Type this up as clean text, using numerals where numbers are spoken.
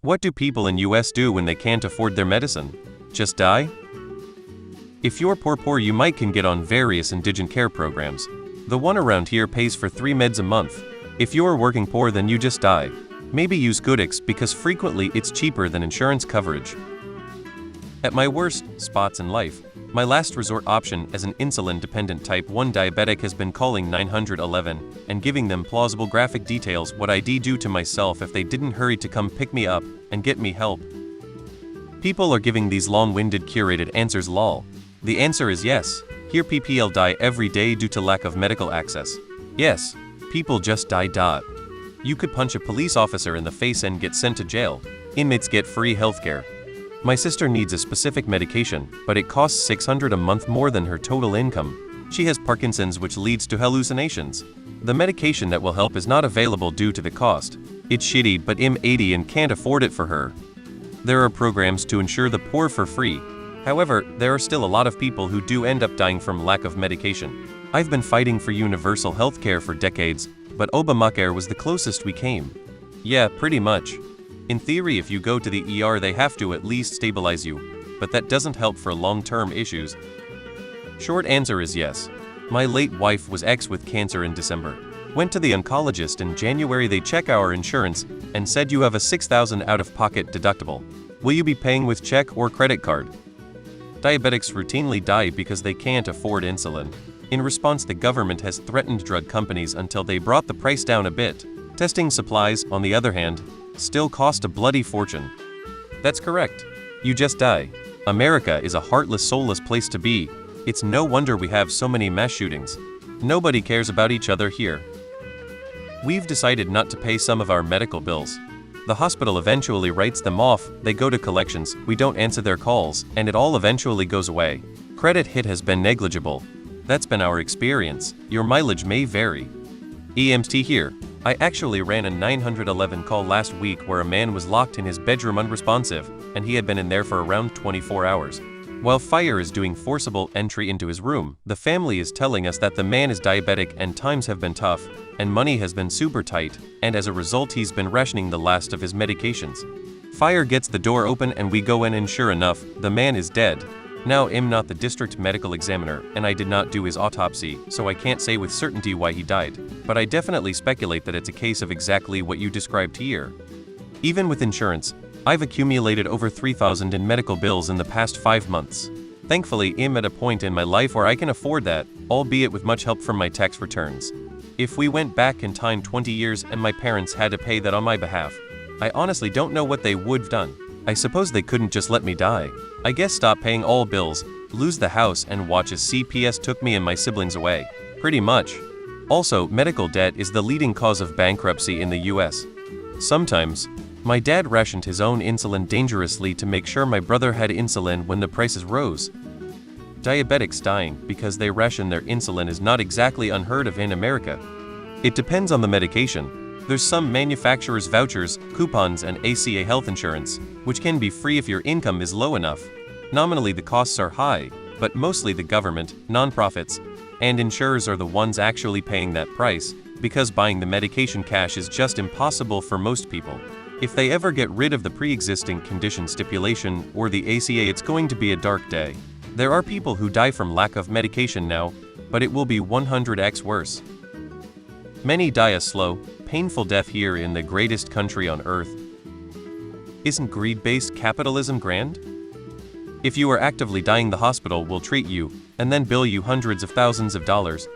What do people in US do when they can't afford their medicine? Just die? If you're poor you might can get on various indigent care programs. The one around here pays for 3 meds a month. If you're working poor then you just die. Maybe use Goodix because frequently it's cheaper than insurance coverage. At my worst spots in life, my last resort option as an insulin-dependent type 1 diabetic has been calling 911 and giving them plausible graphic details what I'd do to myself if they didn't hurry to come pick me up and get me help. People are giving these long-winded curated answers lol. The answer is yes. Here PPL die every day due to lack of medical access. Yes, people just die. You could punch a police officer in the face and get sent to jail. Inmates get free healthcare. My sister needs a specific medication, but it costs $600 a month more than her total income. She has Parkinson's, which leads to hallucinations. The medication that will help is not available due to the cost. It's shitty, but I'm 80 and can't afford it for her. There are programs to insure the poor for free. However, there are still a lot of people who do end up dying from lack of medication. I've been fighting for universal healthcare for decades, but Obamacare was the closest we came. Yeah, pretty much. In theory, if you go to the ER they have to at least stabilize you, but that doesn't help for long-term issues. Short answer is yes. My late wife was with cancer in December. Went to the oncologist in January. They check our insurance and said you have a $6,000 out-of-pocket deductible. Will you be paying with check or credit card? Diabetics routinely die because they can't afford insulin. In response, the government has threatened drug companies until they brought the price down a bit. Testing supplies, on the other hand, still cost a bloody fortune. That's correct. You just die. America is a heartless, soulless place to be. It's no wonder we have so many mass shootings. Nobody cares about each other here. We've decided not to pay some of our medical bills. The hospital eventually writes them off, they go to collections, we don't answer their calls, and it all eventually goes away. Credit hit has been negligible. That's been our experience. Your mileage may vary. EMT here. I actually ran a 911 call last week where a man was locked in his bedroom unresponsive, and he had been in there for around 24 hours. While fire is doing forcible entry into his room, the family is telling us that the man is diabetic and times have been tough, and money has been super tight, and as a result he's been rationing the last of his medications. Fire gets the door open and we go in and sure enough, the man is dead. Now I'm not the district medical examiner and I did not do his autopsy, so I can't say with certainty why he died, but I definitely speculate that it's a case of exactly what you described here. Even with insurance, I've accumulated over $3,000 in medical bills in the past 5 months. Thankfully, I'm at a point in my life where I can afford that, albeit with much help from my tax returns. If we went back in time 20 years and my parents had to pay that on my behalf, I honestly don't know what they would've done. I suppose they couldn't just let me die. I guess stop paying all bills, lose the house, and watch as CPS took me and my siblings away. Pretty much. Also, medical debt is the leading cause of bankruptcy in the US. Sometimes, my dad rationed his own insulin dangerously to make sure my brother had insulin when the prices rose. Diabetics dying because they ration their insulin is not exactly unheard of in America. It depends on the medication. There's some manufacturers' vouchers, coupons, and ACA health insurance, which can be free if your income is low enough. Nominally the costs are high, but mostly the government, nonprofits, and insurers are the ones actually paying that price, because buying the medication cash is just impossible for most people. If they ever get rid of the pre-existing condition stipulation or the ACA, it's going to be a dark day. There are people who die from lack of medication now, but it will be 100x worse. Many die a slow, painful death here in the greatest country on earth. Isn't greed-based capitalism grand? If you are actively dying, the hospital will treat you and then bill you hundreds of thousands of dollars.